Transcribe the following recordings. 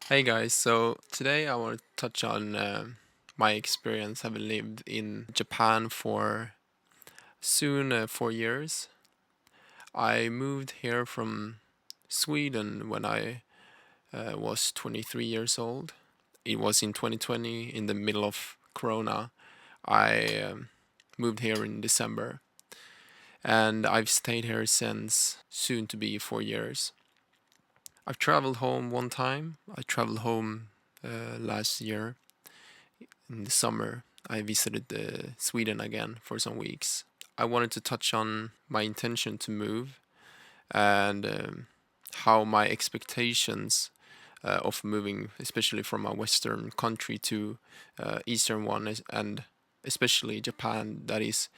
Hey guys, so today I want to touch on my experience having lived in Japan for soon 4 years. I moved here from Sweden when I was 23 years old. It was in 2020, in the middle of Corona. I moved here in December, and I've stayed here since soon to be 4 years. I've traveled home one time. I traveled home last year in the summer. I visited Sweden again for some weeks. I wanted to touch on my intention to move and how my expectations of moving, especially from a Western country to Eastern one, and especially Japan, that is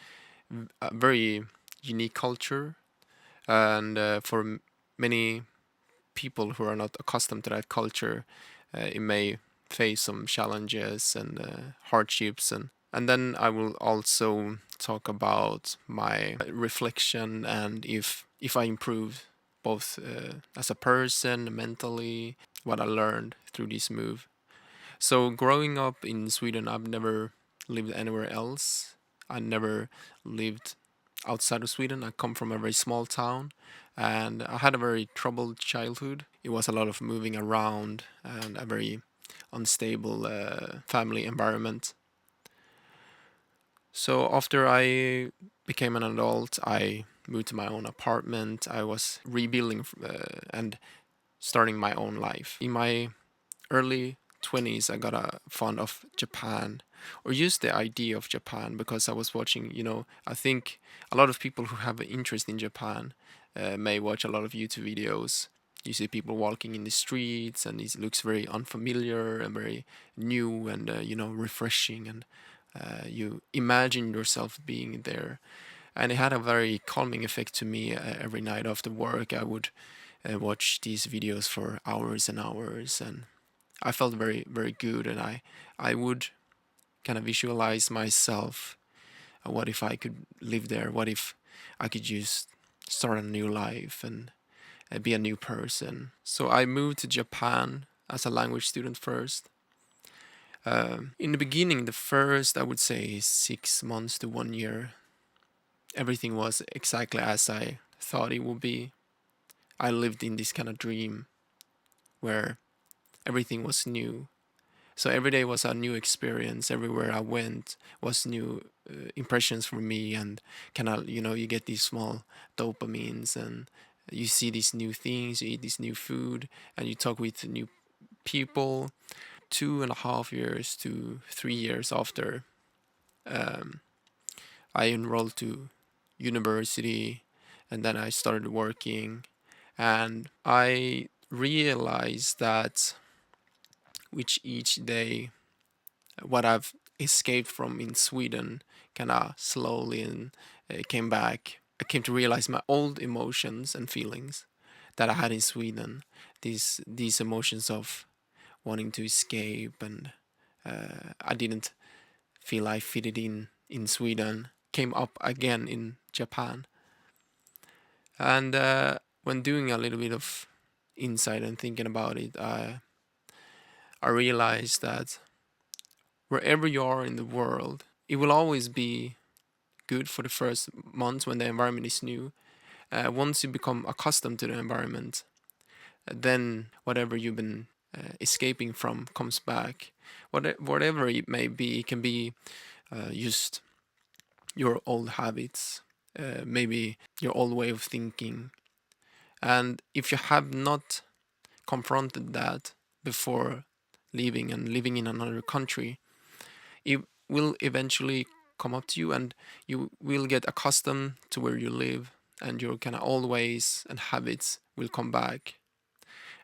a very unique culture, and for many people who are not accustomed to that culture, it may face some challenges and hardships, and then I will also talk about my reflection and if I improved both as a person mentally, what I learned through this move. So growing up in Sweden, I've never lived anywhere else. I never lived outside of Sweden. I come from a very small town and I had a very troubled childhood. It was a lot of moving around and a very unstable family environment. So after I became an adult, I moved to my own apartment. I was rebuilding and starting my own life. In my early 20s, I got a fond of Japan, or just the idea of Japan, because I was watching, I think a lot of people who have an interest in Japan may watch a lot of YouTube videos. You see people walking in the streets, and it looks very unfamiliar and very new and, refreshing. And you imagine yourself being there. And it had a very calming effect to me. Every night after work, I would watch these videos for hours and hours, and I felt very, very good, and I would kind of visualize myself. What if I could live there? What if I could just start a new life and be a new person? So I moved to Japan as a language student first. In the beginning, the first, I would say, 6 months to 1 year, everything was exactly as I thought it would be. I lived in this kind of dream where everything was new. So every day was a new experience. Everywhere I went was new impressions for me, and kind of you get these small dopamines, and you see these new things, you eat this new food, and you talk with new people. 2.5 years to 3 years after, um, I enrolled to university, and then I started working, and I realized that with each day what I've escaped from in Sweden kind of slowly and came back. I came to realize my old emotions and feelings that I had in Sweden. These emotions of wanting to escape, and I didn't feel I fitted in Sweden came up again in Japan. And when doing a little bit of insight and thinking about it, I realized that wherever you are in the world, it will always be good for the first months when the environment is new. Once you become accustomed to the environment, then whatever you've been escaping from comes back. Whatever it may be, it can be just your old habits, maybe your old way of thinking. And if you have not confronted that before leaving and living in another country, it will eventually come up to you, and you will get accustomed to where you live, and your kind of old ways and habits will come back.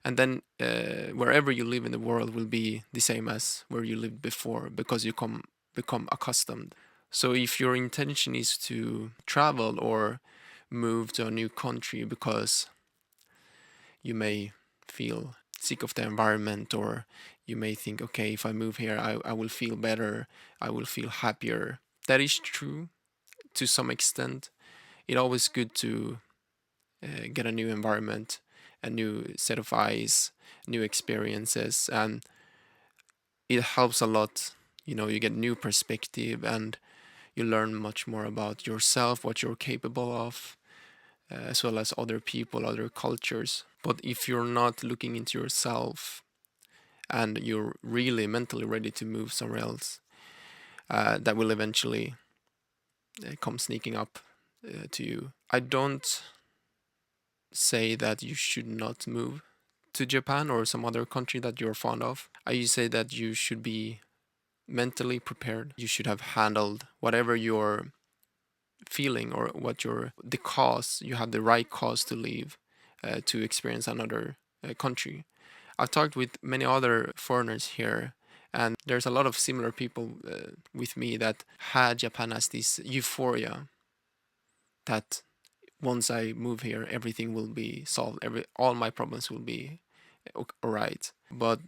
And then wherever you live in the world will be the same as where you lived before, because you become accustomed. So if your intention is to travel or move to a new country because you may feel sick of the environment, or you may think, okay, if I move here, I will feel better, I will feel happier. That is true to some extent. It's always good to get a new environment a new set of eyes, new experiences, and it helps a lot. You get new perspective, and you learn much more about yourself, what you're capable of, as well as other people, other cultures. But if you're not looking into yourself and you're really mentally ready to move somewhere else, that will eventually come sneaking up to you. I don't say that you should not move to Japan or some other country that you're fond of. I say that you should be mentally prepared. You should have handled whatever you're feeling or the cause. You have the right cause to leave, to experience another country. I've talked with many other foreigners here, and there's a lot of similar people with me that had Japan as this euphoria that once I move here, everything will be solved. All my problems will be all right. But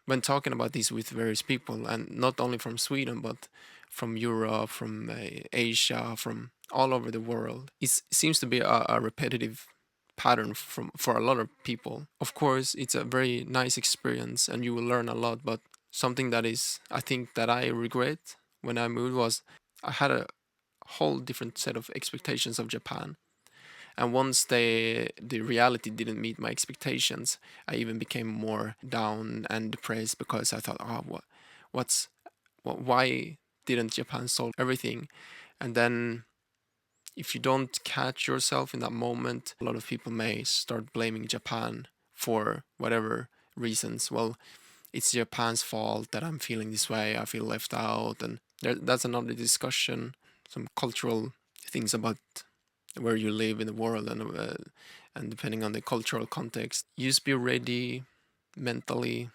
when talking about this with various people, and not only from Sweden, but from Europe, from Asia, from all over the world, it seems to be a repetitive pattern for a lot of people. Of course, it's a very nice experience, and you will learn a lot. But something that is, I think, that I regret when I moved was I had a whole different set of expectations of Japan, and once the reality didn't meet my expectations, I even became more down and depressed because I thought, oh, why didn't Japan solve everything? And then if you don't catch yourself in that moment, a lot of people may start blaming Japan for whatever reasons. Well, it's Japan's fault that I'm feeling this way. I feel left out, and that's another discussion. Some cultural things about where you live in the world, and depending on the cultural context, just be ready mentally,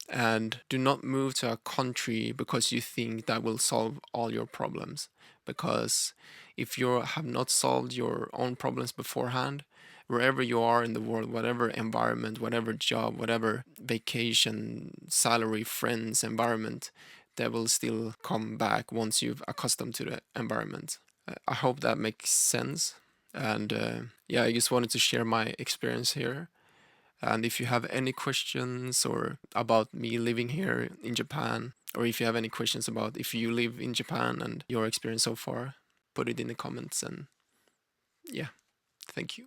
and do not move to a country because you think that will solve all your problems. Because if you have not solved your own problems beforehand, wherever you are in the world, whatever environment, whatever job, whatever vacation, salary, friends, environment, that will still come back once you've accustomed to the environment. I hope that makes sense. And yeah, I just wanted to share my experience here. And if you have any questions or about me living here in Japan, or if you have any questions about if you live in Japan and your experience so far, put it in the comments. And yeah, thank you.